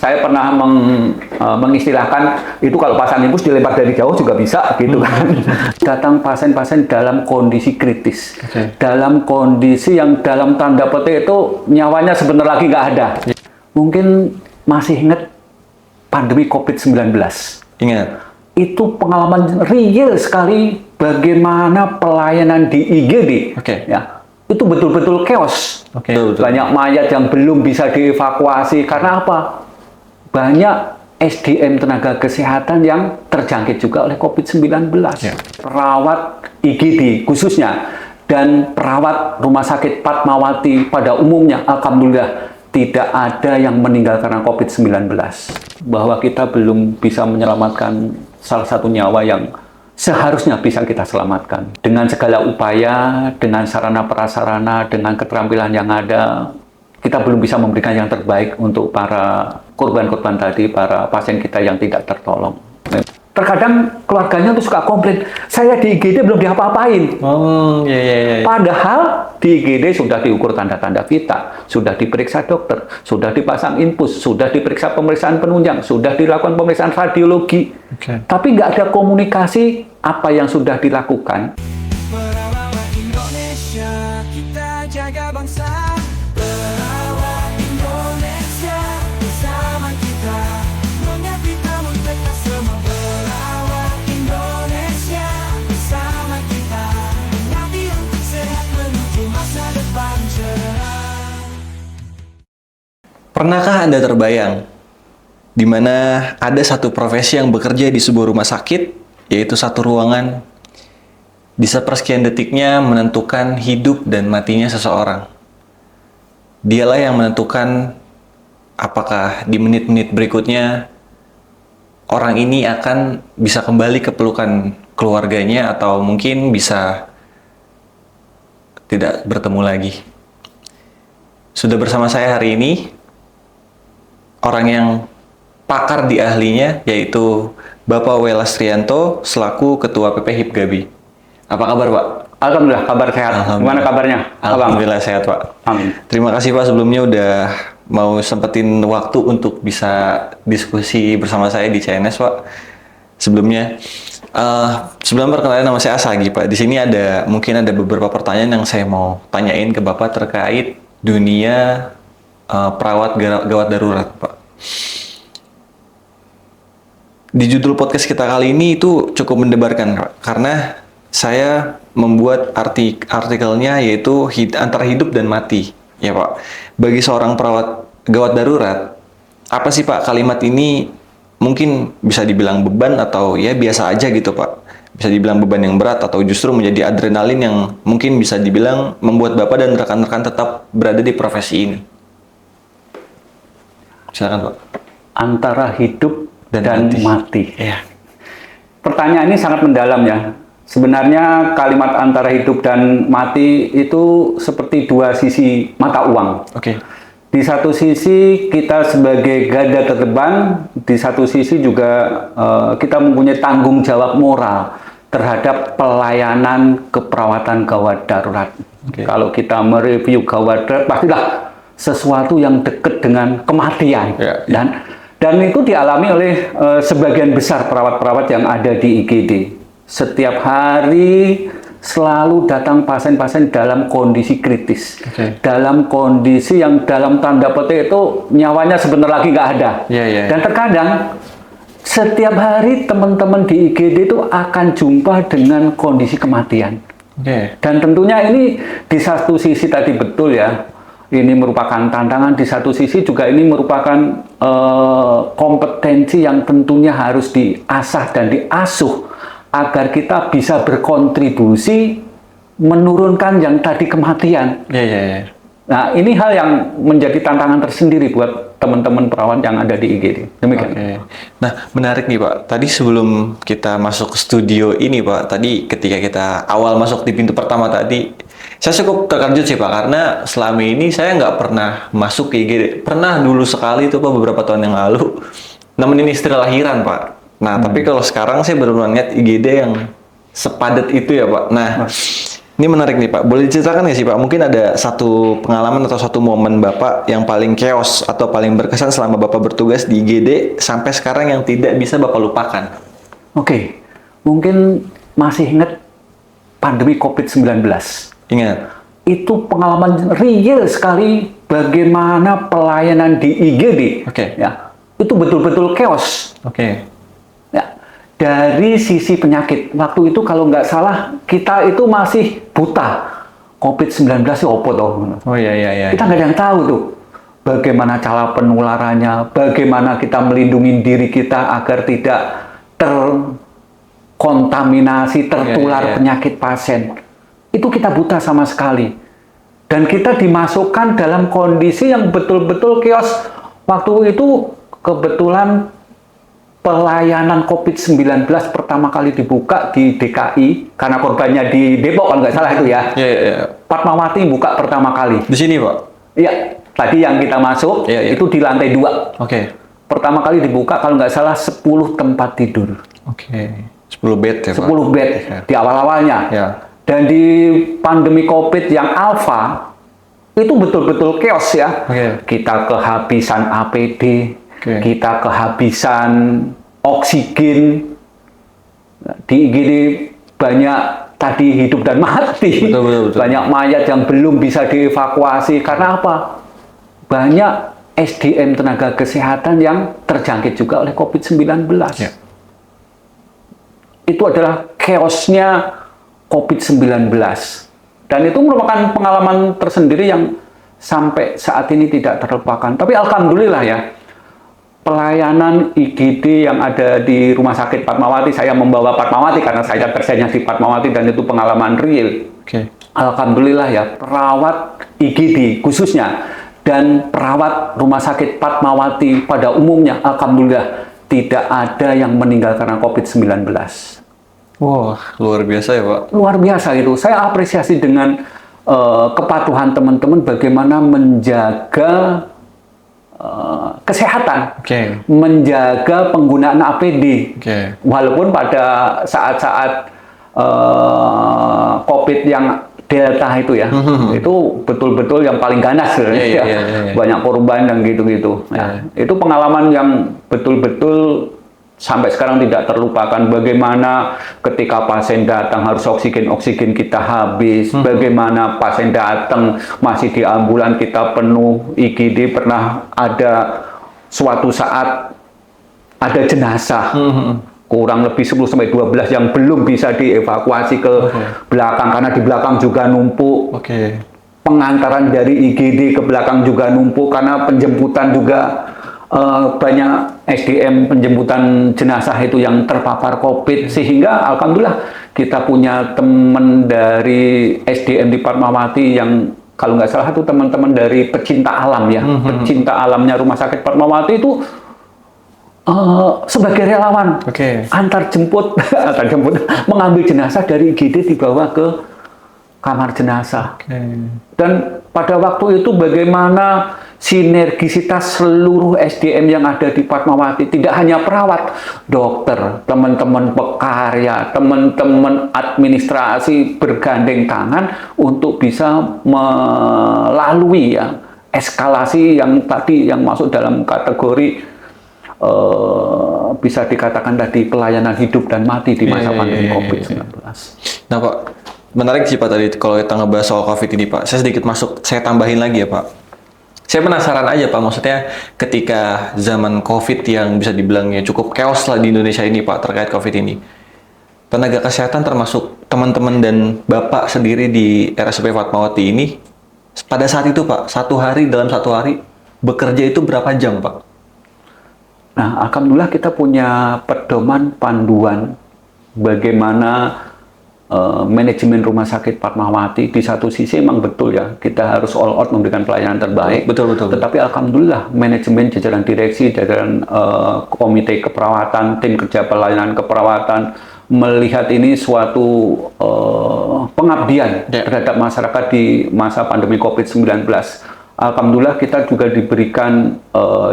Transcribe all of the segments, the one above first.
Saya pernah mengistilahkan itu kalau pasang infus dilempar dari jauh juga bisa gitu kan. Datang pasien-pasien dalam kondisi kritis, dalam kondisi yang dalam tanda petik itu nyawanya sebentar lagi nggak ada. Mungkin masih ingat pandemi COVID-19. Ingat. Itu pengalaman real sekali bagaimana pelayanan di IGD. Ya, itu betul-betul chaos. Banyak mayat yang belum bisa dievakuasi karena apa? Banyak SDM tenaga kesehatan yang terjangkit juga oleh COVID-19. Perawat IGD khususnya dan perawat Rumah Sakit Fatmawati pada umumnya, alhamdulillah tidak ada yang meninggal karena COVID-19. Bahwa kita belum bisa menyelamatkan salah satu nyawa yang seharusnya bisa kita selamatkan. Dengan segala upaya, dengan sarana prasarana, dengan keterampilan yang ada, kita belum bisa memberikan yang terbaik untuk para korban-korban tadi, para pasien kita yang tidak tertolong. Terkadang keluarganya tuh suka komplain, saya di IGD belum diapa-apain. Padahal di IGD sudah diukur tanda-tanda vital, sudah diperiksa dokter, sudah dipasang infus, sudah diperiksa pemeriksaan penunjang, sudah dilakukan pemeriksaan radiologi. Tapi nggak ada komunikasi apa yang sudah dilakukan. Perawat Indonesia, kita jaga bangsa. Perawat Indonesia, bersama kita mengabdi tamu kita semua. Perawat Indonesia, bersama kita mengabdi untuk sehat menuju masa depan cerah. Pernahkah Anda terbayang di mana ada satu profesi yang bekerja di sebuah rumah sakit, yaitu satu ruangan, di sepersekian detiknya menentukan hidup dan matinya seseorang. Dialah yang menentukan apakah di menit-menit berikutnya orang ini akan bisa kembali ke pelukan keluarganya atau mungkin bisa tidak bertemu lagi. Sudah bersama saya hari ini orang yang pakar di ahlinya, yaitu Bapak Welas Trianto selaku Ketua PP HIPGABI. Apa kabar, Pak? Alhamdulillah, kabar sehat. Gimana kabarnya? Alhamdulillah sehat, Pak. Amin. Terima kasih, Pak, sebelumnya udah mau sempetin waktu untuk bisa diskusi bersama saya di CNS, Pak. Sebelumnya, sebelum perkenalan, nama saya Asagi, Pak. Di sini mungkin ada beberapa pertanyaan yang saya mau tanyain ke Bapak terkait dunia perawat gawat darurat, Pak. Di judul podcast kita kali ini itu cukup mendebarkan, Pak, karena saya membuat artikelnya yaitu antara hidup dan mati, ya Pak. Bagi seorang perawat gawat darurat, apa sih Pak kalimat ini mungkin bisa dibilang beban atau ya biasa aja gitu Pak? Bisa dibilang beban yang berat atau justru menjadi adrenalin yang mungkin bisa dibilang membuat Bapak dan rekan-rekan tetap berada di profesi ini? Silakan Pak. Antara hidup dan mati. Ya. Pertanyaan ini sangat mendalam ya. Sebenarnya kalimat antara hidup dan mati itu seperti dua sisi mata uang. Di satu sisi kita sebagai garda terdepan, di satu sisi juga kita mempunyai tanggung jawab moral terhadap pelayanan keperawatan gawat darurat. Kalau kita mereview gawat darurat, pastilah sesuatu yang dekat dengan kematian. Dan itu dialami oleh sebagian besar perawat-perawat yang ada di IGD. Setiap hari selalu datang pasien-pasien dalam kondisi kritis, dalam kondisi yang dalam tanda petik itu nyawanya sebentar lagi nggak ada. Dan terkadang setiap hari teman-teman di IGD itu akan jumpa dengan kondisi kematian. Dan tentunya ini di satu sisi tadi betul ya, ini merupakan tantangan, di satu sisi juga ini merupakan kompetensi yang tentunya harus diasah dan diasuh agar kita bisa berkontribusi menurunkan yang tadi kematian. Nah, ini hal yang menjadi tantangan tersendiri buat teman-teman perawat yang ada di IGD. Demikian. Nah, menarik nih Pak. Tadi sebelum kita masuk ke studio ini Pak, tadi ketika kita awal masuk di pintu pertama tadi, saya cukup terkejut sih Pak, karena selama ini saya nggak pernah masuk ke IGD. Pernah dulu sekali itu Pak, beberapa tahun yang lalu, nemenin istri lahiran Pak. Nah, tapi kalau sekarang saya baru lihat IGD yang sepadat itu ya Pak. Nah, Ini menarik nih Pak. Boleh diceritakan nggak sih Pak? Mungkin ada satu pengalaman atau satu momen Bapak yang paling chaos atau paling berkesan selama Bapak bertugas di IGD sampai sekarang yang tidak bisa Bapak lupakan. Oke, mungkin masih ingat pandemi COVID-19. Ingat. Itu pengalaman real sekali bagaimana pelayanan di IGD. Oke. Ya, itu betul-betul chaos. Oke. Ya, dari sisi penyakit, waktu itu kalau nggak salah kita itu masih buta. COVID-19 itu apa toh? Oh iya. Kita nggak ada yang tahu tuh bagaimana cara penularannya, bagaimana kita melindungi diri kita agar tidak terkontaminasi, tertular penyakit pasien. Itu kita buta sama sekali. Dan kita dimasukkan dalam kondisi yang betul-betul chaos. Waktu itu kebetulan pelayanan COVID-19 pertama kali dibuka di DKI, karena korbannya di Depok kalau nggak salah itu ya. Iya. Fatmawati buka pertama kali. Di sini Pak? Iya, tadi yang kita masuk itu di lantai 2. Oke. Pertama kali dibuka kalau nggak salah 10 tempat tidur. Oke. 10 bed ya Pak? 10 bed di awal-awalnya. Ya. Dan di pandemi COVID yang alpha, itu betul-betul chaos ya. Kita kehabisan APD, kita kehabisan oksigen. Di IGD banyak tadi hidup dan mati. Betul. Banyak mayat yang belum bisa dievakuasi. Karena apa? Banyak SDM tenaga kesehatan yang terjangkit juga oleh COVID-19. Ya. Itu adalah chaosnya COVID-19. Dan itu merupakan pengalaman tersendiri yang sampai saat ini tidak terlupakan. Tapi alhamdulillah ya, pelayanan IGD yang ada di Rumah Sakit Fatmawati, saya membawa Fatmawati karena saya kerjanya di Fatmawati dan itu pengalaman real. Alhamdulillah ya, perawat IGD khususnya dan perawat Rumah Sakit Fatmawati pada umumnya, alhamdulillah tidak ada yang meninggal karena COVID-19. Wah, luar biasa ya Pak. Luar biasa itu. Saya apresiasi dengan kepatuhan teman-teman bagaimana menjaga kesehatan, menjaga penggunaan APD. Walaupun pada saat-saat COVID yang Delta itu ya, itu betul-betul yang paling ganas sebenarnya. Banyak korban dan gitu-gitu. Itu pengalaman yang betul-betul sampai sekarang tidak terlupakan. Bagaimana ketika pasien datang harus oksigen kita habis, bagaimana pasien datang masih di ambulan kita penuh. IGD pernah ada suatu saat ada jenazah kurang lebih 10-12 yang belum bisa dievakuasi ke belakang karena di belakang juga numpuk. Pengantaran dari IGD ke belakang juga numpuk karena penjemputan juga banyak SDM penjemputan jenazah itu yang terpapar COVID, sehingga alhamdulillah kita punya teman dari SDM di Fatmawati yang kalau nggak salah itu teman-teman dari pecinta alam ya, pecinta alamnya Rumah Sakit Fatmawati itu sebagai relawan antar jemput mengambil jenazah dari IGD dibawa ke kamar jenazah. Dan pada waktu itu bagaimana sinergisitas seluruh SDM yang ada di Fatmawati, tidak hanya perawat, dokter, teman-teman pekarya, teman-teman administrasi bergandeng tangan untuk bisa melalui ya eskalasi yang tadi yang masuk dalam kategori bisa dikatakan tadi pelayanan hidup dan mati di masa pandemi COVID-19. Nah Pak, menarik sih Pak tadi kalau kita ngebahas soal COVID ini Pak. Saya sedikit saya tambahin lagi ya Pak. Saya penasaran aja Pak, maksudnya ketika zaman COVID yang bisa dibilangnya cukup chaos lah di Indonesia ini Pak terkait COVID ini. Tenaga kesehatan termasuk teman-teman dan Bapak sendiri di RSUP Fatmawati ini, pada saat itu Pak, dalam satu hari bekerja itu berapa jam Pak? Nah, alhamdulillah kita punya pedoman panduan bagaimana manajemen Rumah Sakit Fatmawati. Di satu sisi memang betul ya, kita harus all out memberikan pelayanan terbaik. Betul. Tetapi alhamdulillah manajemen jajaran direksi, jajaran komite keperawatan, tim kerja pelayanan keperawatan melihat ini suatu pengabdian terhadap masyarakat di masa pandemi COVID-19. Alhamdulillah kita juga diberikan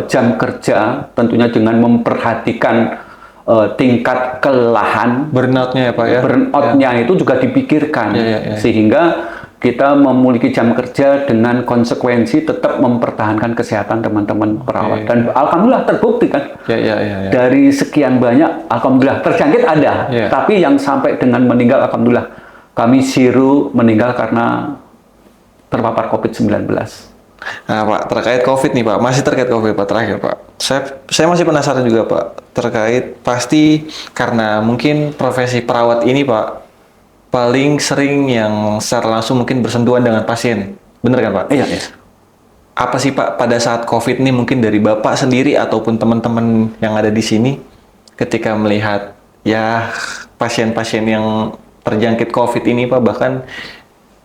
jam kerja tentunya dengan memperhatikan tingkat kelelahan, burnout-nya ya Pak ya. Burnout-nya itu juga dipikirkan, sehingga kita memiliki jam kerja dengan konsekuensi tetap mempertahankan kesehatan teman-teman perawat. Dan alhamdulillah terbukti kan, dari sekian banyak, alhamdulillah terjangkit ada, tapi yang sampai dengan meninggal, alhamdulillah kami zero meninggal karena terpapar COVID-19. Nah Pak, terkait COVID nih Pak, masih terkait COVID Pak, terakhir Pak. Saya masih penasaran juga Pak, terkait pasti karena mungkin profesi perawat ini Pak, paling sering yang secara langsung mungkin bersentuhan dengan pasien. Bener kan Pak? Iya. Apa sih Pak pada saat COVID ini mungkin dari Bapak sendiri ataupun teman-teman yang ada di sini ketika melihat ya pasien-pasien yang terjangkit COVID ini Pak bahkan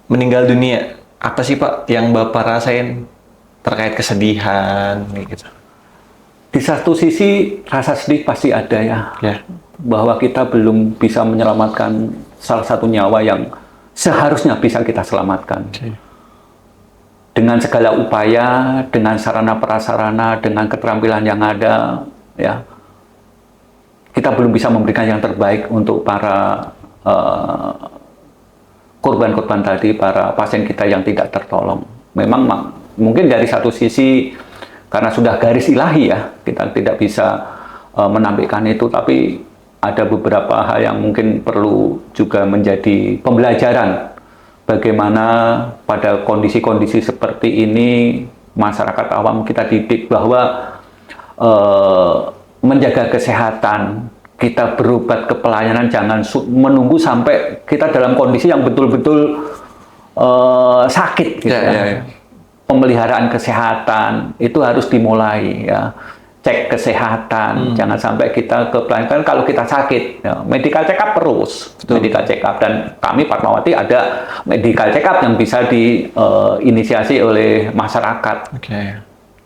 meninggal dunia, apa sih Pak yang Bapak rasain terkait kesedihan gitu? Di satu sisi rasa sedih pasti ada ya. Bahwa kita belum bisa menyelamatkan salah satu nyawa yang seharusnya bisa kita selamatkan. Dengan segala upaya, dengan sarana prasarana, dengan keterampilan yang ada, ya kita belum bisa memberikan yang terbaik untuk para korban-korban tadi, para pasien kita yang tidak tertolong. Memang mungkin dari satu sisi karena sudah garis ilahi ya, kita tidak bisa menampilkan itu, tapi ada beberapa hal yang mungkin perlu juga menjadi pembelajaran bagaimana pada kondisi-kondisi seperti ini masyarakat awam kita didik bahwa menjaga kesehatan, kita berobat ke pelayanan, jangan menunggu sampai kita dalam kondisi yang betul-betul sakit gitu Pemeliharaan kesehatan itu harus dimulai ya. Cek kesehatan, jangan sampai kita ke pelayanan. Kalau kita sakit, ya, medical check up terus. Medical check up, dan kami Fatmawati ada medical check up yang bisa diinisiasi oleh masyarakat.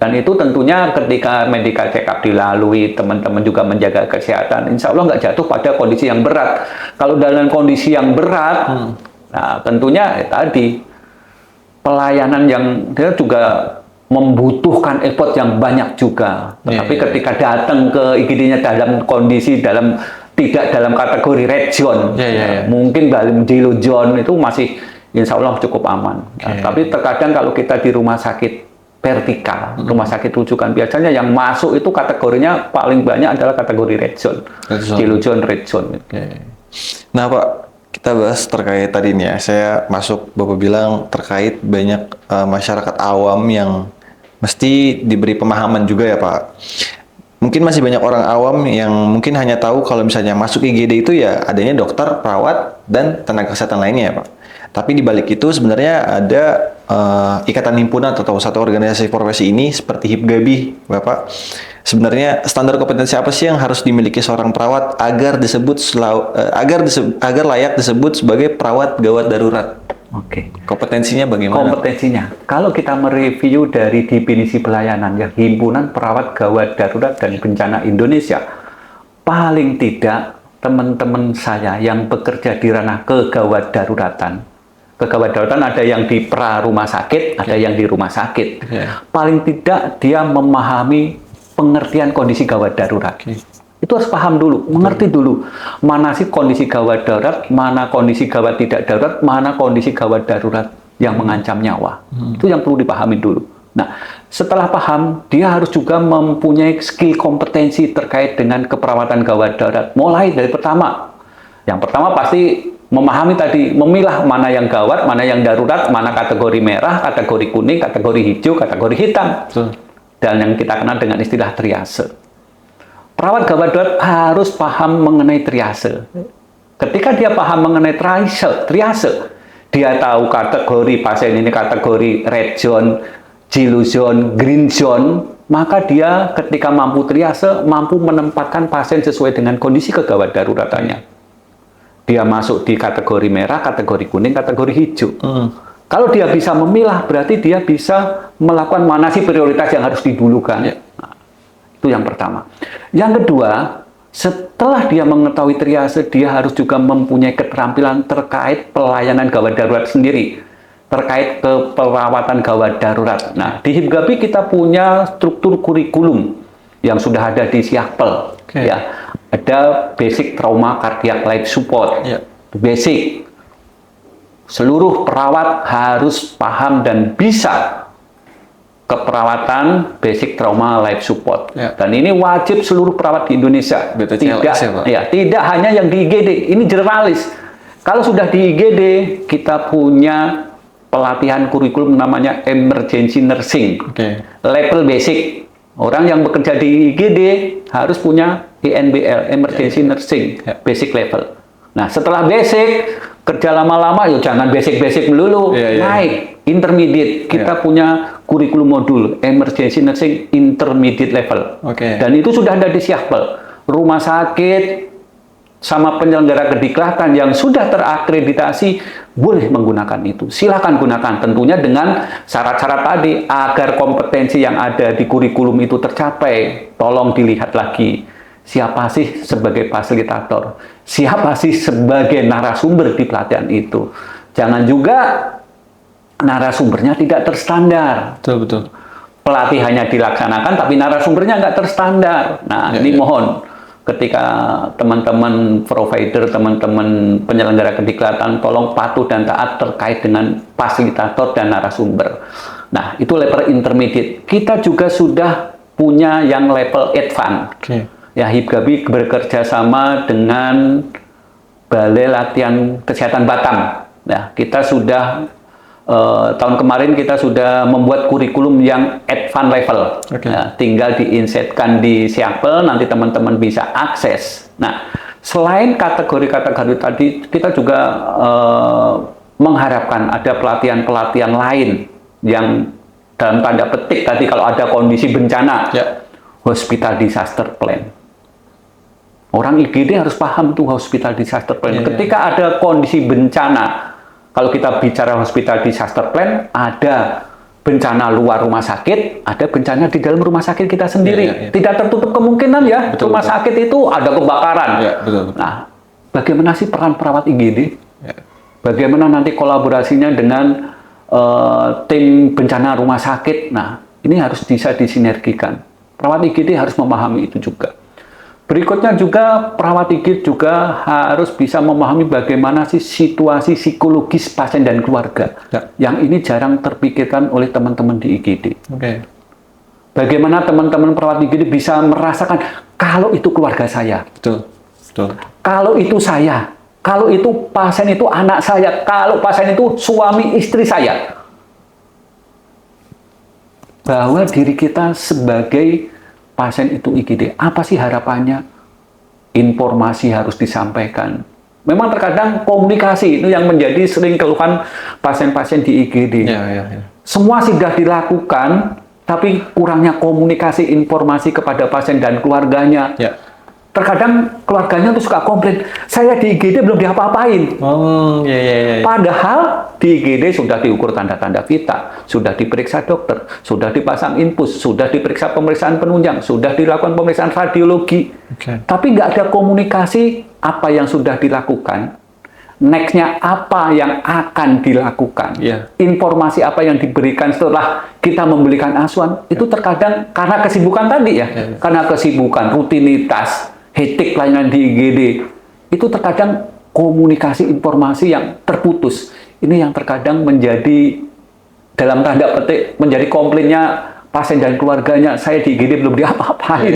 Dan itu tentunya ketika medical check up dilalui, teman-teman juga menjaga kesehatan, insya Allah nggak jatuh pada kondisi yang berat. Kalau dalam kondisi yang berat, nah tentunya tadi pelayanan yang dia juga membutuhkan effort yang banyak juga. Tetapi ketika datang ke IGD-nya dalam kondisi tidak dalam kategori red zone, mungkin dalam yellow zone itu masih insya Allah cukup aman. Tapi terkadang kalau kita di rumah sakit vertikal, rumah sakit rujukan, biasanya yang masuk itu kategorinya paling banyak adalah kategori red zone, yellow zone, red zone. Nah Pak, kita bahas terkait tadi nih ya, saya masuk Bapak bilang terkait banyak masyarakat awam yang mesti diberi pemahaman juga ya Pak. Mungkin masih banyak orang awam yang mungkin hanya tahu kalau misalnya masuk IGD itu ya adanya dokter, perawat, dan tenaga kesehatan lainnya ya Pak. Tapi di balik itu sebenarnya ada ikatan himpunan atau satu organisasi profesi ini seperti HIPGABI Bapak. Sebenarnya standar kompetensi apa sih yang harus dimiliki seorang perawat agar layak disebut sebagai perawat gawat darurat? Kompetensinya bagaimana? Kompetensinya, kalau kita mereview dari definisi pelayanan ya, Himpunan Perawat Gawat Darurat dan Bencana Indonesia, paling tidak teman-teman saya yang bekerja di ranah kegawat daruratan ada yang di pra rumah sakit, ada yang di rumah sakit. Paling tidak dia memahami pengertian kondisi gawat darurat. Itu harus paham dulu, mengerti dulu mana sih kondisi gawat darurat, mana kondisi gawat tidak darurat, mana kondisi gawat darurat yang mengancam nyawa. Itu yang perlu dipahami dulu. Nah, setelah paham, dia harus juga mempunyai skill kompetensi terkait dengan keperawatan gawat darurat. Mulai dari pertama. Yang pertama pasti memahami tadi, memilah mana yang gawat, mana yang darurat, mana kategori merah, kategori kuning, kategori hijau, kategori hitam. Dan yang kita kenal dengan istilah triase. Perawat gawat darurat harus paham mengenai triase. Ketika dia paham mengenai triase, dia tahu kategori pasien ini kategori red zone, yellow zone, green zone, maka dia ketika mampu triase, mampu menempatkan pasien sesuai dengan kondisi kegawat daruratannya. Dia masuk di kategori merah, kategori kuning, kategori hijau. Kalau dia bisa memilah, berarti dia bisa melakukan mana sih prioritas yang harus didulukan. Nah, itu yang pertama. Yang kedua, setelah dia mengetahui triase, dia harus juga mempunyai keterampilan terkait pelayanan gawat darurat sendiri, terkait keperawatan gawat darurat. Nah, di HIPGABI kita punya struktur kurikulum yang sudah ada di Siakpel. Ya, ada basic trauma cardiac life support. Ya. Basic. Seluruh perawat harus paham dan bisa keperawatan basic trauma life support. Ya. Dan ini wajib seluruh perawat di Indonesia. BPCLS ya, Pak? Ya, tidak hanya yang di IGD, ini generalis. Kalau sudah di IGD, kita punya pelatihan kurikulum namanya emergency nursing. Oke. Level basic. Orang yang bekerja di IGD harus punya ENBL, emergency nursing, basic level. Nah, setelah basic, kerja lama-lama, yuk jangan basic-basic melulu, naik, intermediate. Kita punya kurikulum modul, emergency nursing intermediate level. Dan itu sudah ada di Syahpel. Rumah sakit sama penyelenggara kediklatan yang sudah terakreditasi boleh menggunakan itu. Silakan gunakan, tentunya dengan syarat-syarat tadi agar kompetensi yang ada di kurikulum itu tercapai. Tolong dilihat lagi. Siapa sih sebagai fasilitator? Siapa sih sebagai narasumber di pelatihan itu? Jangan juga narasumbernya tidak terstandar. Betul. Pelatihannya dilaksanakan tapi narasumbernya nggak terstandar. Nah, ini mohon ketika teman-teman provider, teman-teman penyelenggara kediklatan, tolong patuh dan taat terkait dengan fasilitator dan narasumber. Nah, itu level intermediate. Kita juga sudah punya yang level advance. Ya, HIPGABI bekerja sama dengan Balai Latihan Kesehatan Batam. Nah, kita sudah tahun kemarin kita sudah membuat kurikulum yang advance level. Nah, tinggal diinsetkan di Syahpel, nanti teman-teman bisa akses. Nah, selain kategori-kategori tadi, kita juga mengharapkan ada pelatihan-pelatihan lain yang dalam tanda petik tadi kalau ada kondisi bencana, hospital disaster plan. Orang IGD harus paham tuh hospital disaster plan. Ketika ada kondisi bencana, kalau kita bicara hospital disaster plan, ada bencana luar rumah sakit, ada bencana di dalam rumah sakit kita sendiri. Tidak tertutup kemungkinan ya, rumah sakit itu ada kebakaran. Nah, bagaimana sih peran perawat IGD? Bagaimana nanti kolaborasinya dengan tim bencana rumah sakit? Nah, ini harus bisa disinergikan. Perawat IGD harus memahami itu juga. Berikutnya juga perawat IGD juga harus bisa memahami bagaimana sih situasi psikologis pasien dan keluarga. Yang ini jarang terpikirkan oleh teman-teman di IGD. Bagaimana teman-teman perawat IGD bisa merasakan kalau itu keluarga saya. Kalau itu saya. Kalau itu pasien itu anak saya. Kalau pasien itu suami istri saya. Bahwa diri kita sebagai pasien itu IGD, apa sih harapannya? Informasi harus disampaikan. Memang terkadang komunikasi itu yang menjadi sering keluhan pasien-pasien di IGD. Semua sudah dilakukan, tapi kurangnya komunikasi informasi kepada pasien dan keluarganya. Terkadang keluarganya tuh suka komplain, saya di IGD belum diapa-apain. Padahal di IGD sudah diukur tanda-tanda vital, sudah diperiksa dokter, sudah dipasang infus, sudah diperiksa pemeriksaan penunjang, sudah dilakukan pemeriksaan radiologi. Tapi nggak ada komunikasi apa yang sudah dilakukan, next-nya apa yang akan dilakukan, informasi apa yang diberikan setelah kita memberikan asuhan, itu terkadang karena kesibukan tadi karena kesibukan, rutinitas, hektik pelayanan di IGD, itu terkadang komunikasi informasi yang terputus. Ini yang terkadang menjadi dalam tanda petik menjadi komplainnya pasien dan keluarganya, saya di IGD belum diapa-apain.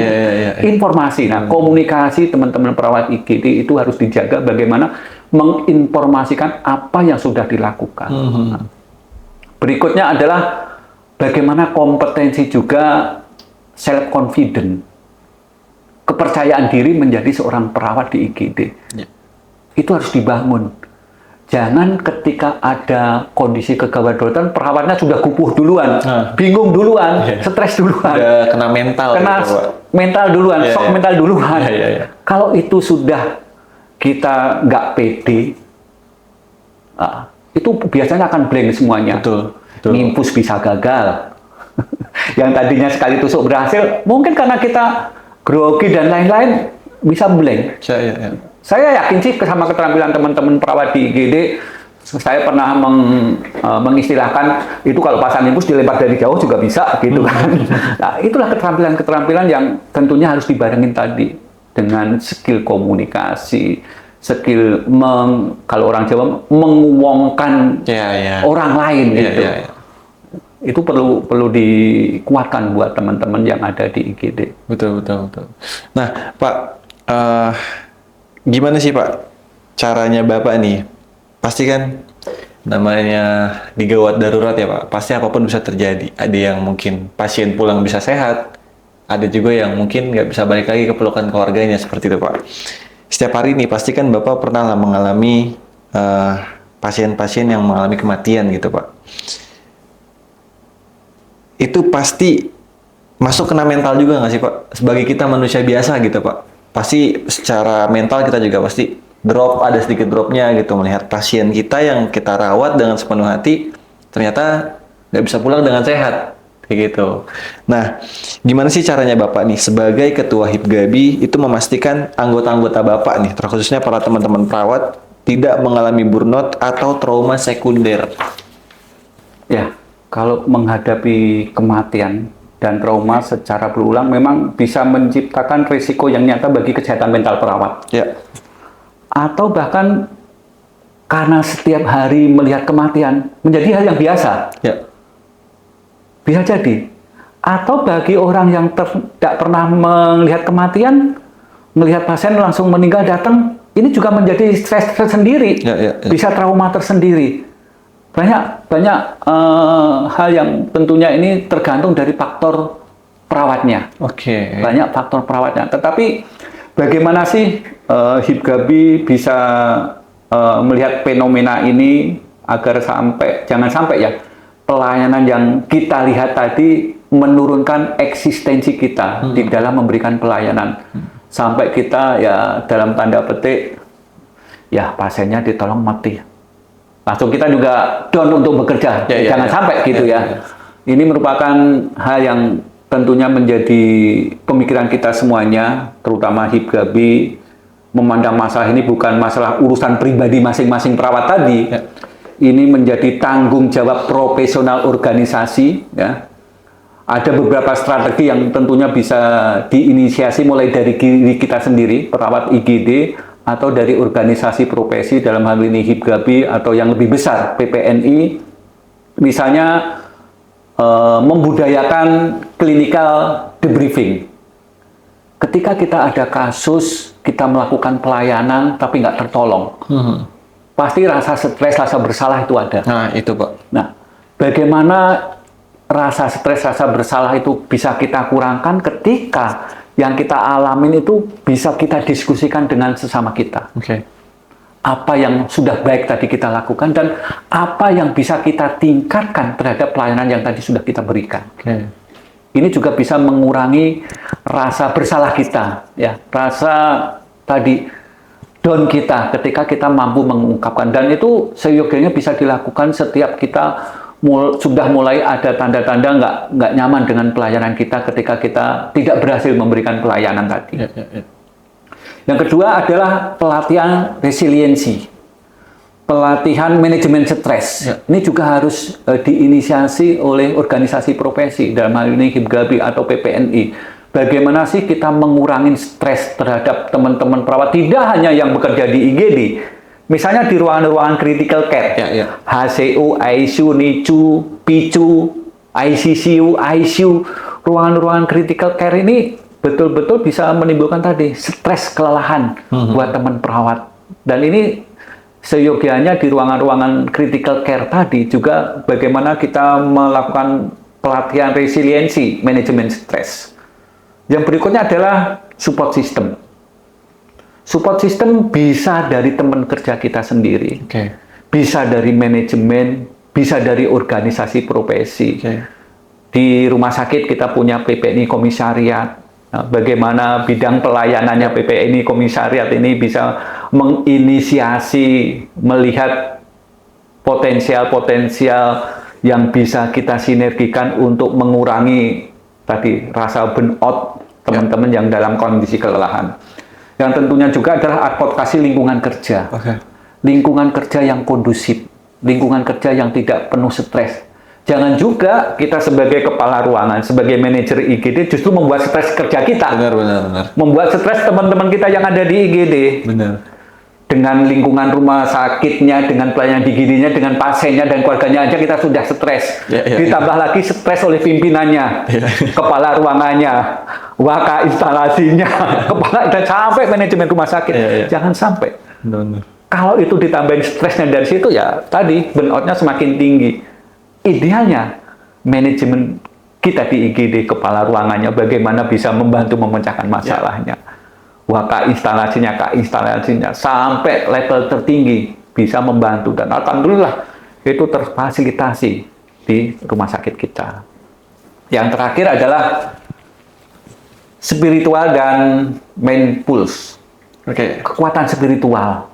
Informasi, nah komunikasi teman-teman perawat IGD itu harus dijaga bagaimana menginformasikan apa yang sudah dilakukan. Nah, berikutnya adalah bagaimana kompetensi juga self confident. Kepercayaan diri menjadi seorang perawat di IGD. Itu harus dibangun. Jangan ketika ada kondisi kegawat darurat, perawatnya sudah gupuh duluan, bingung duluan, stres duluan. Kena mental. Kena gitu, mental duluan, shock mental duluan. Kalau itu sudah kita nggak pede, itu biasanya akan blank semuanya. Nginfus bisa gagal. Yang tadinya sekali tusuk berhasil, mungkin karena kita grogi dan lain-lain bisa blank. Saya yakin sih sama keterampilan teman-teman perawat di IGD, saya pernah mengistilahkan itu kalau pasang infus dilempar dari jauh juga bisa gitu kan. Nah, itulah keterampilan-keterampilan yang tentunya harus dibarengin tadi. dengan skill komunikasi, skill kalau orang Jawa menguwongkan orang lain gitu. Itu perlu dikuatkan buat teman-teman yang ada di IGD. Betul. Nah, Pak, gimana sih Pak caranya Bapak nih? Pasti kan namanya di gawat darurat ya Pak, pasti apapun bisa terjadi. Ada yang mungkin pasien pulang bisa sehat, ada juga yang mungkin nggak bisa balik lagi ke pelukan keluarganya, seperti itu Pak. Setiap hari nih pasti kan Bapak pernah lah mengalami pasien-pasien yang mengalami kematian gitu Pak. Itu pasti masuk kena mental juga nggak sih Pak? Sebagai kita manusia biasa gitu Pak, pasti secara mental kita juga pasti drop, ada sedikit dropnya gitu melihat pasien kita yang kita rawat dengan sepenuh hati ternyata nggak bisa pulang dengan sehat kayak gitu. Nah, gimana sih caranya Bapak nih sebagai ketua HIPGABI itu memastikan anggota-anggota Bapak nih, terkhususnya para teman-teman perawat tidak mengalami burnout atau trauma sekunder? Ya, kalau menghadapi kematian dan trauma secara berulang memang bisa menciptakan risiko yang nyata bagi kesehatan mental perawat. Ya. Atau bahkan karena setiap hari melihat kematian menjadi hal yang biasa. Ya. Bisa jadi. Atau bagi orang yang tidak pernah melihat kematian, melihat pasien langsung meninggal datang, ini juga menjadi stres tersendiri. Ya. Bisa trauma tersendiri. Banyak hal yang tentunya ini tergantung dari faktor perawatnya. Oke. Banyak faktor perawatnya. Tetapi bagaimana sih HIPGABI bisa melihat fenomena ini agar jangan sampai ya pelayanan yang kita lihat tadi menurunkan eksistensi kita di dalam memberikan pelayanan. Sampai kita ya dalam tanda petik ya pasiennya ditolong mati. Langsung kita juga down untuk bekerja, jangan sampai gitu ya. Ini merupakan hal yang tentunya menjadi pemikiran kita semuanya, terutama HIPGABI, memandang masalah ini bukan masalah urusan pribadi masing-masing perawat tadi. Ini menjadi tanggung jawab profesional organisasi. Ya. Ada beberapa strategi yang tentunya bisa diinisiasi mulai dari diri kita sendiri, perawat IGD, atau dari organisasi profesi dalam hal ini HIPGABI atau yang lebih besar PPNI, misalnya membudayakan clinical debriefing. Ketika kita ada kasus, kita melakukan pelayanan tapi nggak tertolong, pasti rasa stres, rasa bersalah itu ada. Nah itu Pak. Nah, bagaimana rasa stres, rasa bersalah itu bisa kita kurangkan ketika yang kita alamin itu bisa kita diskusikan dengan sesama kita. Oke. Apa yang sudah baik tadi kita lakukan dan apa yang bisa kita tingkatkan terhadap pelayanan yang tadi sudah kita berikan. Oke. Ini juga bisa mengurangi rasa bersalah kita, ya, rasa tadi down kita ketika kita mampu mengungkapkan, dan itu seyogianya bisa dilakukan setiap kita sudah mulai ada tanda-tanda nggak nyaman dengan pelayanan kita ketika kita tidak berhasil memberikan pelayanan tadi. Yang kedua adalah pelatihan resiliensi, pelatihan manajemen stres. Ini juga harus diinisiasi oleh organisasi profesi, dalam hal ini HIPGABI atau PPNI. Bagaimana sih kita mengurangi stres terhadap teman-teman perawat, tidak hanya yang bekerja di IGD, misalnya di ruangan-ruangan critical care, HCU, ICU, NICU, PICU, ICCU, ICU, ruangan-ruangan critical care ini betul-betul bisa menimbulkan tadi stres, kelelahan buat teman perawat. Dan ini seyogianya di ruangan-ruangan critical care tadi juga bagaimana kita melakukan pelatihan resiliensi manajemen stres. Yang berikutnya adalah support system. Support system bisa dari teman kerja kita sendiri, bisa dari manajemen, bisa dari organisasi profesi. Di rumah sakit kita punya PPNI komisariat. Nah, bagaimana bidang pelayanannya PPNI komisariat ini bisa menginisiasi, melihat potensial-potensial yang bisa kita sinergikan untuk mengurangi tadi rasa burnout teman-teman yang dalam kondisi kelelahan. Yang tentunya juga adalah advokasi lingkungan kerja. Lingkungan kerja yang kondusif, lingkungan kerja yang tidak penuh stres. jangan juga kita sebagai kepala ruangan, sebagai manajer IGD justru membuat stres kerja kita. Benar. Membuat stres teman-teman kita yang ada di IGD. Benar. Dengan lingkungan rumah sakitnya, dengan pelayanan di IGD-nya, dengan pasiennya dan keluarganya aja kita sudah stres. Ditambah lagi stres oleh pimpinannya, kepala ruangannya, waka instalasinya, kepala dan sampai manajemen rumah sakit. Jangan sampai. Benar. Kalau itu ditambahin stresnya dari situ ya tadi burnout-nya semakin tinggi. Idealnya manajemen kita di IGD, kepala ruangannya bagaimana bisa membantu memecahkan masalahnya. Wah, instalasinya sampai level tertinggi bisa membantu dan alhamdulillah itu terfasilitasi di rumah sakit kita. Yang terakhir adalah spiritual dan mindfulness. Kekuatan spiritual.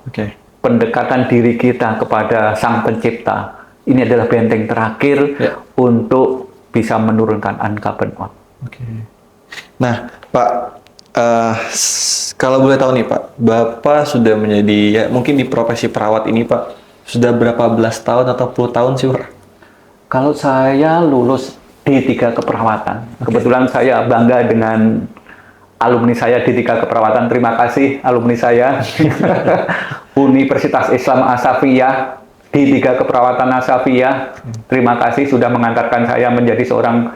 Pendekatan diri kita kepada Sang Pencipta. Ini adalah benteng terakhir untuk bisa menurunkan angka burnout. Nah, Pak, kalau boleh tahu nih Pak, Bapak sudah menjadi, ya mungkin di profesi perawat ini Pak, sudah berapa belas tahun atau puluh tahun sih Pak? Kalau saya lulus D3 keperawatan, kebetulan saya bangga dengan alumni saya D3 keperawatan, terima kasih alumni saya. Universitas Islam Asafiyah, D3 keperawatan Asafiyah, terima kasih sudah mengantarkan saya menjadi seorang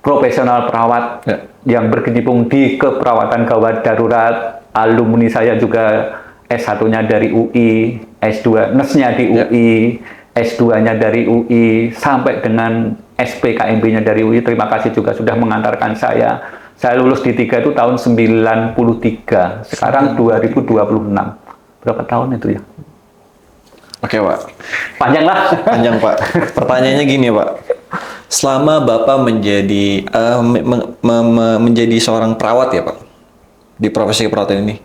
profesional perawat yang berkecimpung di keperawatan gawat darurat. Alumni saya juga S1-nya dari UI, S2 NES-nya di UI, S2-nya dari UI, sampai dengan SPKMB-nya dari UI. Terima kasih juga sudah mengantarkan saya. Saya lulus di 3 itu tahun 93, sekarang 2026. Berapa tahun itu ya? Oke Pak. Panjang lah. Panjang Pak. Pertanyaannya gini Pak. Selama Bapak menjadi menjadi seorang perawat ya Pak, di profesi keperawatan ini,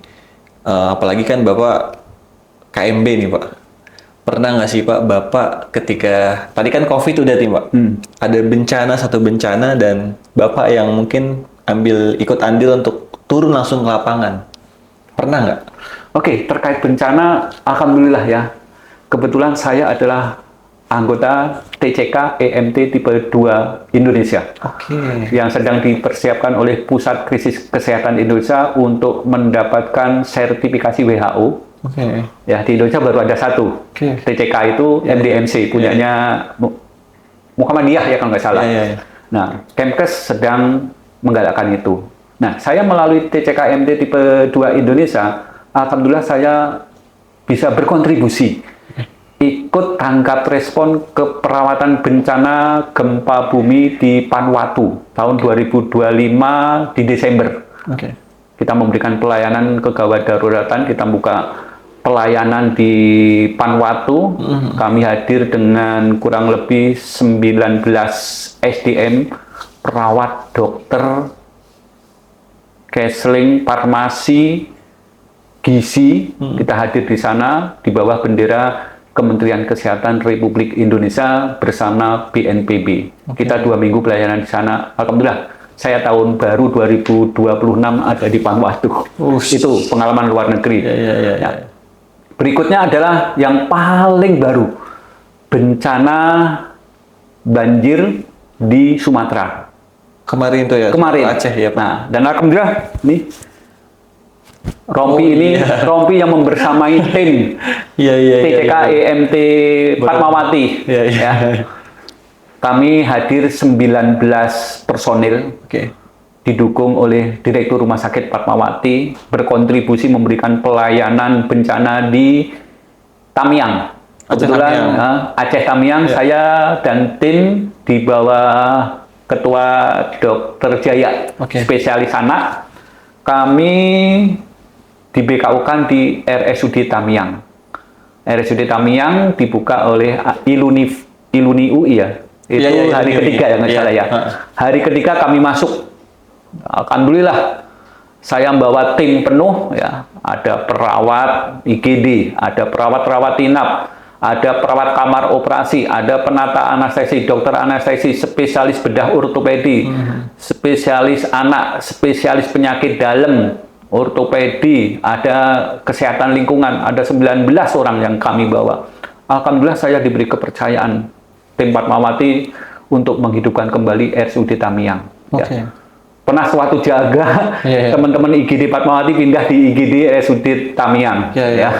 apalagi kan Bapak KMB nih Pak, pernah nggak sih Pak Bapak ketika, tadi kan COVID udah nih Pak, ada satu bencana dan Bapak yang mungkin ikut andil untuk turun langsung ke lapangan, pernah nggak? Oke, terkait bencana, alhamdulillah ya, kebetulan saya adalah anggota TCK EMT tipe 2 Indonesia yang sedang dipersiapkan oleh Pusat Krisis Kesehatan Indonesia untuk mendapatkan sertifikasi WHO. Ya, di Indonesia baru ada satu. TCK itu MDMC, punyanya Muhammadiyah ya kalau nggak salah. Nah, Kemkes sedang menggalakkan itu. Nah, saya melalui TCK EMT tipe 2 Indonesia, alhamdulillah saya bisa berkontribusi ikut tanggap respon keperawatan bencana gempa bumi di Vanuatu tahun 2025 di Desember. Kita memberikan pelayanan kegawat daruratan, kita buka pelayanan di Vanuatu. Kami hadir dengan kurang lebih 19 SDM, perawat, dokter, counseling, farmasi, gizi. Kita hadir di sana di bawah bendera Kementerian Kesehatan Republik Indonesia bersama BNPB. Kita 2 minggu pelayanan di sana. Alhamdulillah, saya tahun baru 2026 ada di Vanuatu. Itu pengalaman luar negeri. Nah, berikutnya adalah yang paling baru, bencana banjir di Sumatera. Kemarin itu ya? Kemarin. Aceh ya Pak. Nah, dan alhamdulillah, nih, Rompi yang membersamai tim TCK EMT Fatmawati. Kami hadir 19 personil, didukung oleh Direktur Rumah Sakit Fatmawati, berkontribusi memberikan pelayanan bencana di Tamiang. Kebetulan Aceh Tamiang, saya dan tim di bawah Ketua Dr. Jaya, spesialis anak, kami di BKU-kan di RSUD Tamiang. RSUD Tamiang dibuka oleh Iluni UI ya. Itu hari ketiga ya, nggak salah ya. Hari ketiga kami masuk. Alhamdulillah, saya membawa tim penuh ya. Ada perawat IGD, ada perawat-perawat inap, ada perawat kamar operasi, ada penata anestesi, dokter anestesi, spesialis bedah ortopedi, spesialis anak, spesialis penyakit dalam, ortopedi, ada kesehatan lingkungan, ada 19 orang yang kami bawa. Alhamdulillah saya diberi kepercayaan tim Fatmawati untuk menghidupkan kembali RSUD Tamiang. Oke. Ya. Pernah suatu jaga teman-teman IGD Fatmawati pindah di IGD RSUD Tamiang. Ya.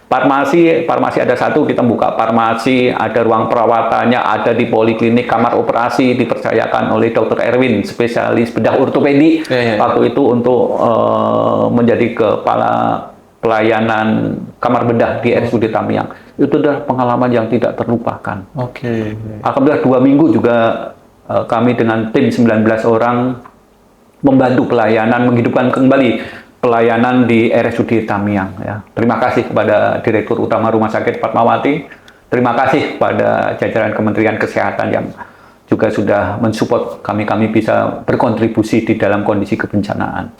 Farmasi ada satu, kita buka farmasi, ada ruang perawatannya, ada di poliklinik, kamar operasi dipercayakan oleh Dr. Erwin, spesialis bedah ortopedi. Waktu itu untuk menjadi kepala pelayanan kamar bedah di RSUD Tamiang. Itu adalah pengalaman yang tidak terlupakan. Alhamdulillah 2 minggu juga kami dengan tim 19 orang membantu pelayanan, menghidupkan kembali pelayanan di RSUD Tamiang. Ya. Terima kasih kepada Direktur Utama Rumah Sakit Fatmawati. Terima kasih kepada jajaran Kementerian Kesehatan yang juga sudah mensupport kami bisa berkontribusi di dalam kondisi kebencanaan.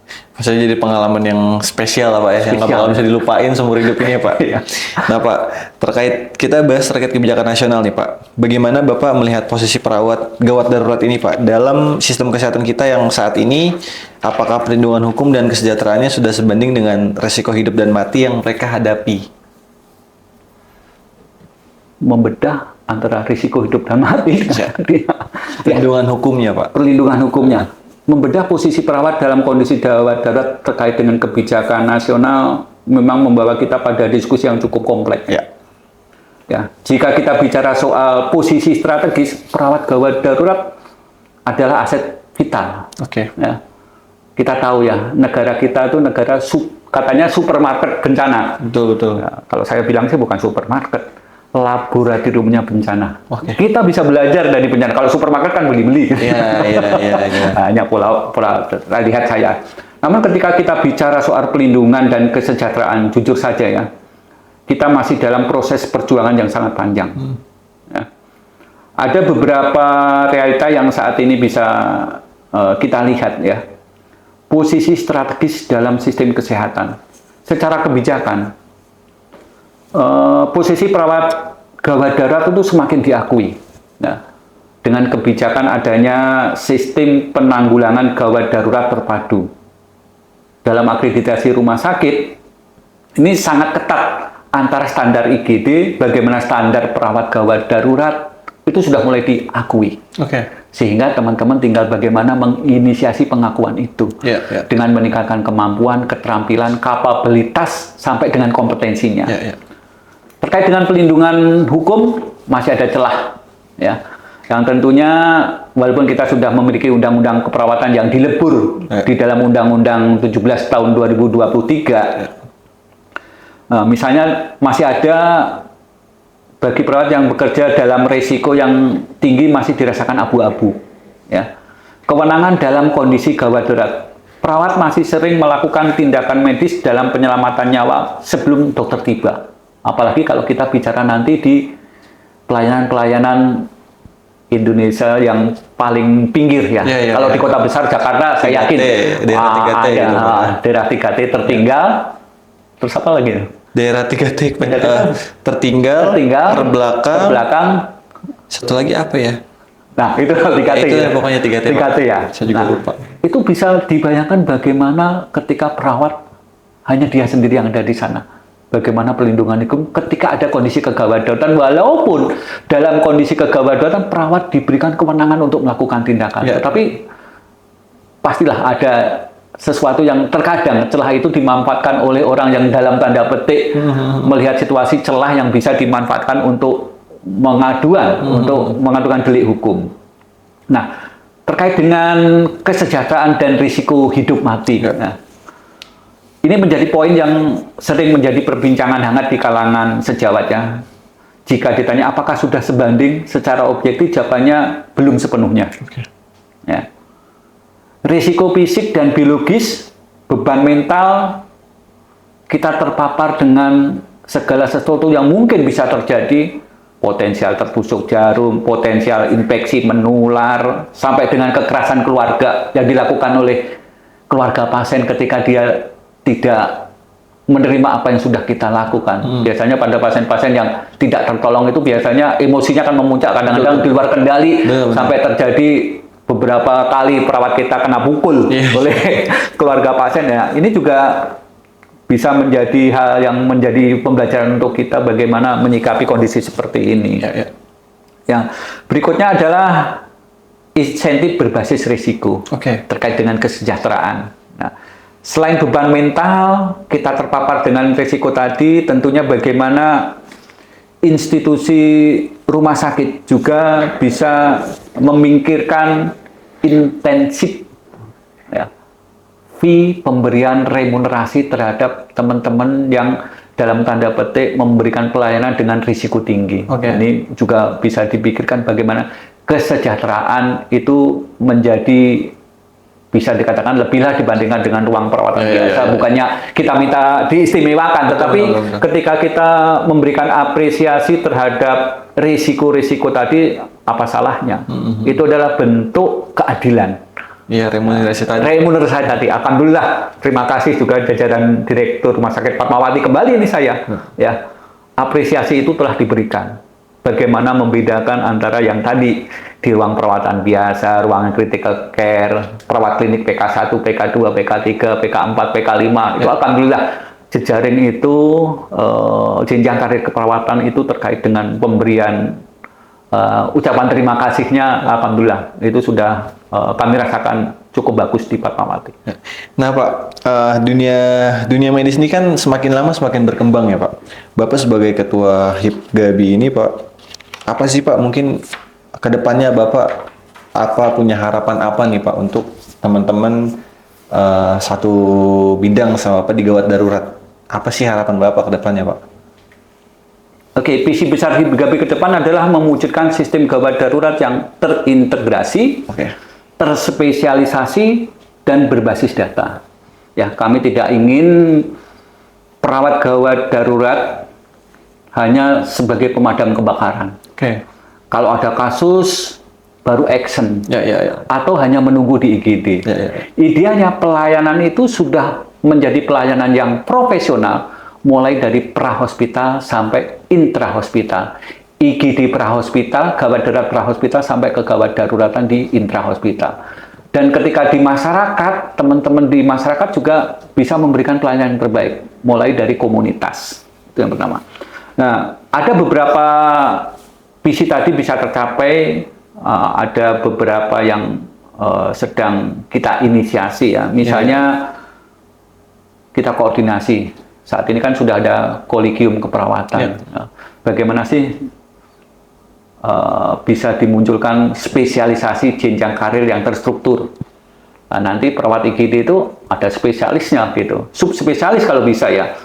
Maksudnya jadi pengalaman yang spesial lah Pak ya, yang nggak bakal bisa dilupain seumur hidup ini ya Pak. Nah Pak, kita bahas terkait kebijakan nasional nih Pak. Bagaimana Bapak melihat posisi perawat gawat darurat ini Pak dalam sistem kesehatan kita yang saat ini? Apakah perlindungan hukum dan kesejahteraannya sudah sebanding dengan resiko hidup dan mati yang mereka hadapi? Membedah antara risiko hidup dan mati. Perlindungan hukumnya Pak. Perlindungan hukumnya. Membedah posisi perawat dalam kondisi gawat darurat terkait dengan kebijakan nasional memang membawa kita pada diskusi yang cukup kompleks. Ya, jika kita bicara soal posisi strategis, perawat gawat darurat adalah aset vital. Ya, kita tahu ya, negara kita itu negara katanya supermarket bencana. Betul. Ya, kalau saya bilang sih bukan supermarket, laboratoriumnya bencana. Kita bisa belajar dari bencana. Kalau supermarket kan beli-beli. Hanya pola lihat saya. Namun ketika kita bicara soal pelindungan dan kesejahteraan, jujur saja ya, kita masih dalam proses perjuangan yang sangat panjang. Ya. Ada beberapa realita yang saat ini bisa kita lihat ya. Posisi strategis dalam sistem kesehatan. Secara kebijakan, posisi perawat gawat darurat itu semakin diakui. Nah, dengan kebijakan adanya sistem penanggulangan gawat darurat terpadu dalam akreditasi rumah sakit, ini sangat ketat antara standar IGD, bagaimana standar perawat gawat darurat itu sudah mulai diakui. Sehingga teman-teman tinggal bagaimana menginisiasi pengakuan itu dengan meningkatkan kemampuan, keterampilan, kapabilitas sampai dengan kompetensinya. Terkait dengan pelindungan hukum masih ada celah, ya. Yang tentunya walaupun kita sudah memiliki undang-undang keperawatan yang dilebur di dalam Undang-Undang 17 tahun 2023, misalnya masih ada bagi perawat yang bekerja dalam resiko yang tinggi masih dirasakan abu-abu, ya. Kewenangan dalam kondisi gawat darurat, perawat masih sering melakukan tindakan medis dalam penyelamatan nyawa sebelum dokter tiba. Apalagi kalau kita bicara nanti di pelayanan-pelayanan Indonesia yang paling pinggir ya. Kalau di kota besar Jakarta, saya yakin daerah 3T, daerah 3T tertinggal. Terus apa lagi? Daerah 3T tertinggal, terbelakang. Satu lagi apa ya? Nah, itu 3T. Itu ya, pokoknya 3T ya. Saya juga lupa. Itu bisa dibayangkan bagaimana ketika perawat hanya dia sendiri yang ada di sana. Bagaimana pelindungan hukum ketika ada kondisi kegawat daruratan, walaupun dalam kondisi kegawat daruratan perawat diberikan kewenangan untuk melakukan tindakan, tetapi pastilah ada sesuatu yang terkadang celah itu dimanfaatkan oleh orang yang dalam tanda petik melihat situasi celah yang bisa dimanfaatkan untuk mengadukan delik hukum. Nah, terkait dengan kesejahteraan dan risiko hidup mati. Nah, ini menjadi poin yang sering menjadi perbincangan hangat di kalangan sejawat ya. Jika ditanya apakah sudah sebanding secara objektif, jawabannya belum sepenuhnya. Ya. Risiko fisik dan biologis, beban mental, kita terpapar dengan segala sesuatu yang mungkin bisa terjadi, potensial tertusuk jarum, potensial infeksi menular, sampai dengan kekerasan keluarga yang dilakukan oleh keluarga pasien ketika dia tidak menerima apa yang sudah kita lakukan. Biasanya pada pasien-pasien yang tidak tertolong itu biasanya emosinya akan memuncak, kadang-kadang di luar kendali, sampai terjadi beberapa kali perawat kita kena pukul oleh keluarga pasien. Ya, ini juga bisa menjadi hal yang menjadi pembelajaran untuk kita bagaimana menyikapi kondisi seperti ini. Ya, berikutnya adalah insentif berbasis risiko terkait dengan kesejahteraan. Nah, selain beban mental, kita terpapar dengan risiko tadi, tentunya bagaimana institusi rumah sakit juga bisa memikirkan intensif ya, fee pemberian remunerasi terhadap teman-teman yang dalam tanda petik memberikan pelayanan dengan risiko tinggi. Ini juga bisa dipikirkan bagaimana kesejahteraan itu menjadi bisa dikatakan lebihlah dibandingkan dengan ruang perawatan biasa. Bukannya kita minta diistimewakan, tetapi ketika kita memberikan apresiasi terhadap risiko-risiko tadi, apa salahnya? Itu adalah bentuk keadilan. Iya, remunerasi tadi. Remunerasi tadi. Alhamdulillah, terima kasih juga jajaran Direktur Rumah Sakit Fatmawati kembali ini saya. Ya, apresiasi itu telah diberikan. Bagaimana membedakan antara yang tadi di ruang perawatan biasa, ruang critical care, perawat klinik PK1, PK2, PK3, PK4, PK5. Itu alhamdulillah jejaring itu jenjang karir keperawatan itu terkait dengan pemberian ucapan terima kasihnya, alhamdulillah itu sudah kami rasakan cukup bagus di Fatmawati. Nah Pak, dunia medis ini kan semakin lama semakin berkembang ya Pak. Bapak sebagai ketua HIPGABI ini Pak, apa sih Pak mungkin kedepannya Bapak punya harapan apa nih Pak untuk teman-teman satu bidang sama Pak di gawat darurat? Apa sih harapan Bapak kedepannya Pak? Oke, visi besar HIPGABI ke depan adalah mewujudkan sistem gawat darurat yang terintegrasi, terspesialisasi, dan berbasis data. Ya, kami tidak ingin perawat gawat darurat hanya sebagai pemadam kebakaran. Kalau ada kasus, baru action. Atau hanya menunggu di IGD. Idealnya pelayanan itu sudah menjadi pelayanan yang profesional, mulai dari prahospital sampai intrahospital, IGD prahospital, gawat darurat prahospital sampai ke gawat daruratan di intrahospital. Dan ketika di masyarakat, teman-teman di masyarakat juga bisa memberikan pelayanan yang terbaik, mulai dari komunitas. Itu yang pertama. Nah, ada beberapa visi tadi bisa tercapai, ada beberapa yang sedang kita inisiasi ya. Misalnya kita koordinasi. Saat ini kan sudah ada kolegium keperawatan. Bagaimana sih bisa dimunculkan spesialisasi jenjang karir yang terstruktur? Nah, nanti perawat IGD itu ada spesialisnya gitu, subspesialis kalau bisa ya.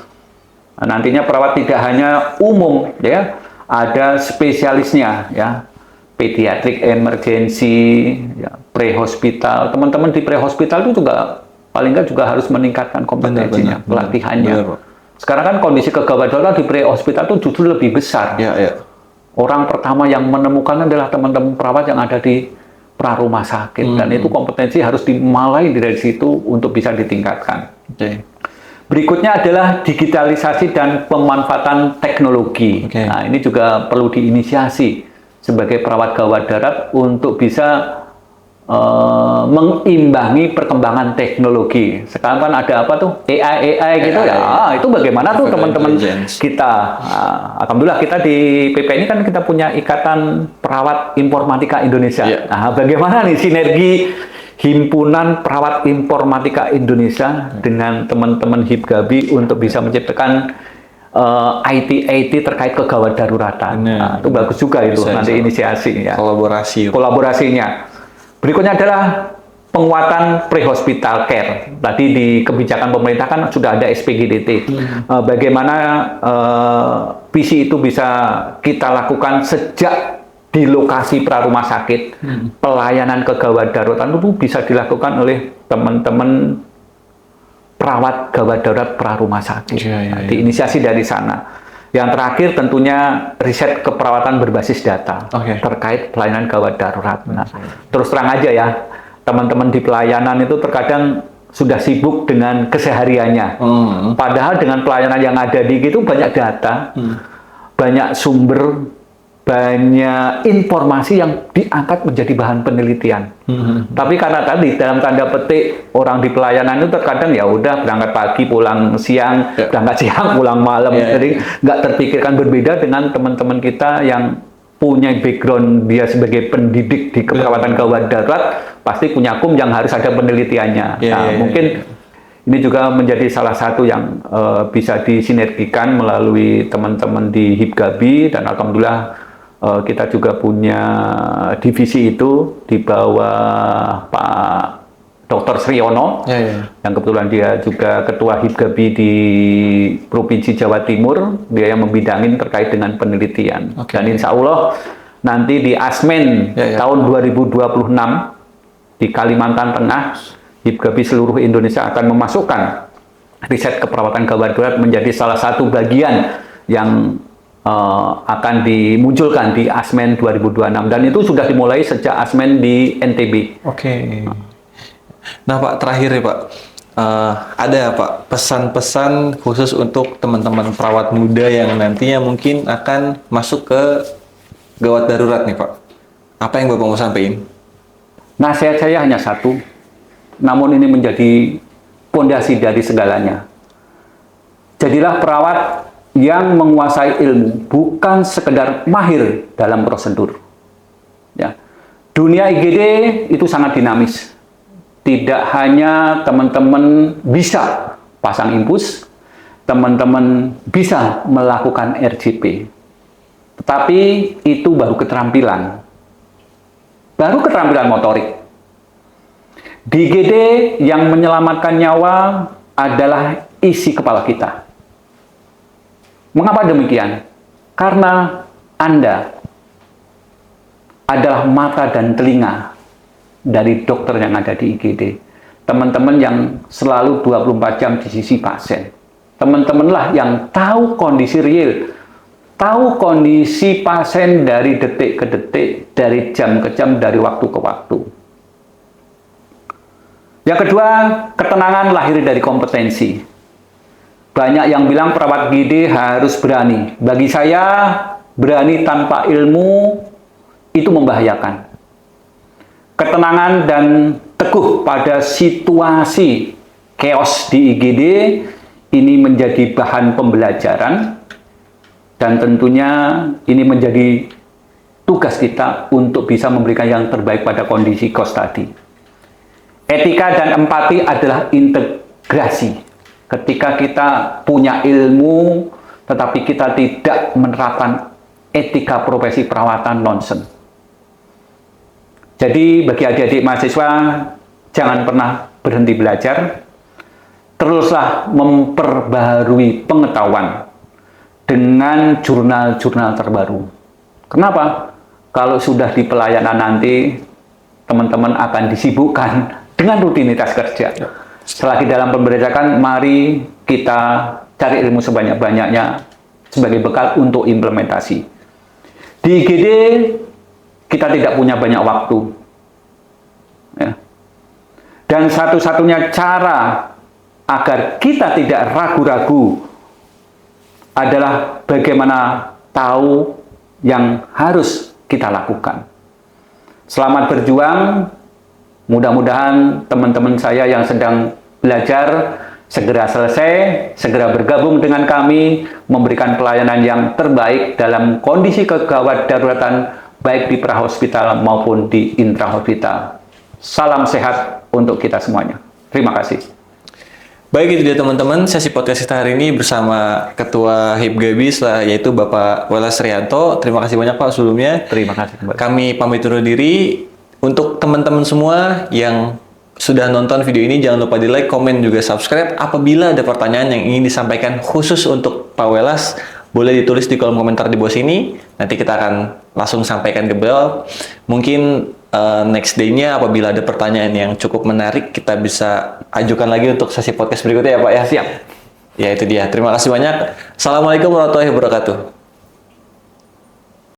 Nah, nantinya perawat tidak hanya umum ya, ada spesialisnya ya, pediatric emergency, ya, pre-hospital. Teman-teman di pre-hospital itu juga paling nggak juga harus meningkatkan kompetensinya, pelatihannya. Sekarang kan kondisi kegawat darurat di pre-hospital itu justru lebih besar. Orang pertama yang menemukan adalah teman-teman perawat yang ada di pra-rumah sakit. Dan itu kompetensi harus dimulai dari situ untuk bisa ditingkatkan. Berikutnya adalah digitalisasi dan pemanfaatan teknologi. Nah, ini juga perlu diinisiasi sebagai perawat gawat darurat untuk bisa mengimbangi perkembangan teknologi. Sekarang kan ada apa tuh AI gitu ya. Itu bagaimana tuh teman-teman kita. Alhamdulillah kita di PP ini kan kita punya Ikatan Perawat Informatika Indonesia. Nah, bagaimana nih sinergi Himpunan Perawat Informatika Indonesia dengan teman-teman HIPGABI untuk bisa menciptakan IT terkait kegawat daruratan. Itu bagus juga itu nanti inisiasi ya. Kolaborasinya. Berikutnya adalah penguatan pre-hospital care. Tadi di kebijakan pemerintah kan sudah ada SPGDT. Bagaimana visi itu bisa kita lakukan sejak di lokasi pra-rumah sakit. Pelayanan kegawat daruratan itu bisa dilakukan oleh teman-teman perawat gawat darurat pra-rumah sakit. Diinisiasi dari sana. Yang terakhir tentunya riset keperawatan berbasis data terkait pelayanan gawat darurat. Nah, terus terang aja ya, teman-teman di pelayanan itu terkadang sudah sibuk dengan kesehariannya. Padahal dengan pelayanan yang ada di gitu banyak data, banyak sumber, banyak informasi yang diangkat menjadi bahan penelitian. Tapi karena tadi dalam tanda petik orang di pelayanan itu terkadang ya udah berangkat pagi pulang siang, berangkat siang pulang malam, jadi nggak terpikirkan berbeda dengan teman-teman kita yang punya background dia sebagai pendidik di keperawatan gawat darurat, pasti punya kum yang harus ada penelitiannya. Mungkin ini juga menjadi salah satu yang bisa disinergikan melalui teman-teman di HIPGABI, dan alhamdulillah kita juga punya divisi itu di bawah Pak Dr. Sriono, yang kebetulan dia juga ketua HIPGABI di Provinsi Jawa Timur, dia yang membidangin terkait dengan penelitian. Dan insya Allah nanti di ASMEN tahun 2026 di Kalimantan Tengah, HIPGABI seluruh Indonesia akan memasukkan riset keperawatan gawat darurat menjadi salah satu bagian yang akan dimunculkan di ASMEN 2026, dan itu sudah dimulai sejak ASMEN di NTB. Nah Pak, terakhir ya Pak, ada Pak pesan-pesan khusus untuk teman-teman perawat muda yang nantinya mungkin akan masuk ke gawat darurat nih Pak? Apa yang Bapak mau sampaikan? Nasihat saya hanya satu, namun ini menjadi fondasi dari segalanya. Jadilah perawat yang menguasai ilmu, bukan sekedar mahir dalam prosedur. Ya. Dunia IGD itu sangat dinamis. Tidak hanya teman-teman bisa pasang infus, teman-teman bisa melakukan RJP. Tetapi itu baru keterampilan. Baru keterampilan motorik. Di IGD yang menyelamatkan nyawa adalah isi kepala kita. Mengapa demikian? Karena Anda adalah mata dan telinga dari dokter yang ada di IGD. Teman-teman yang selalu 24 jam di sisi pasien. Teman-temanlah yang tahu kondisi real, tahu kondisi pasien dari detik ke detik, dari jam ke jam, dari waktu ke waktu. Yang kedua, ketenangan lahir dari kompetensi. Banyak yang bilang perawat IGD harus berani. Bagi saya, berani tanpa ilmu itu membahayakan. Ketenangan dan teguh pada situasi chaos di IGD ini menjadi bahan pembelajaran, dan tentunya ini menjadi tugas kita untuk bisa memberikan yang terbaik pada kondisi chaos tadi. Etika dan empati adalah integrasi. Ketika kita punya ilmu tetapi kita tidak menerapkan etika profesi perawatan, nonsen. Jadi bagi adik-adik mahasiswa, jangan pernah berhenti belajar. Teruslah memperbaharui pengetahuan dengan jurnal-jurnal terbaru. Kenapa? Kalau sudah di pelayanan nanti, teman-teman akan disibukkan dengan rutinitas kerja. Selagi dalam pembelajaran, mari kita cari ilmu sebanyak-banyaknya sebagai bekal untuk implementasi. Di IGD, kita tidak punya banyak waktu. Ya. Dan satu-satunya cara agar kita tidak ragu-ragu adalah bagaimana tahu yang harus kita lakukan. Selamat berjuang. Mudah-mudahan teman-teman saya yang sedang belajar segera selesai, segera bergabung dengan kami, memberikan pelayanan yang terbaik dalam kondisi kegawat daruratan, baik di prahospital maupun di intrahospital. Salam sehat untuk kita semuanya. Terima kasih. Baik, itu dia teman-teman, sesi podcast kita hari ini bersama Ketua HIPGABI yaitu Bapak Welas Rianto. Terima kasih banyak Pak sebelumnya. Terima kasih kembali. Kami pamit undur diri. Untuk teman-teman semua yang sudah nonton video ini, jangan lupa di like, komen, juga subscribe. Apabila ada pertanyaan yang ingin disampaikan khusus untuk Pak Welas, boleh ditulis di kolom komentar di bawah sini. Nanti kita akan langsung sampaikan ke beliau. Mungkin next day-nya apabila ada pertanyaan yang cukup menarik, kita bisa ajukan lagi untuk sesi podcast berikutnya ya Pak ya. Siap. Ya itu dia. Terima kasih banyak. Assalamualaikum warahmatullahi wabarakatuh.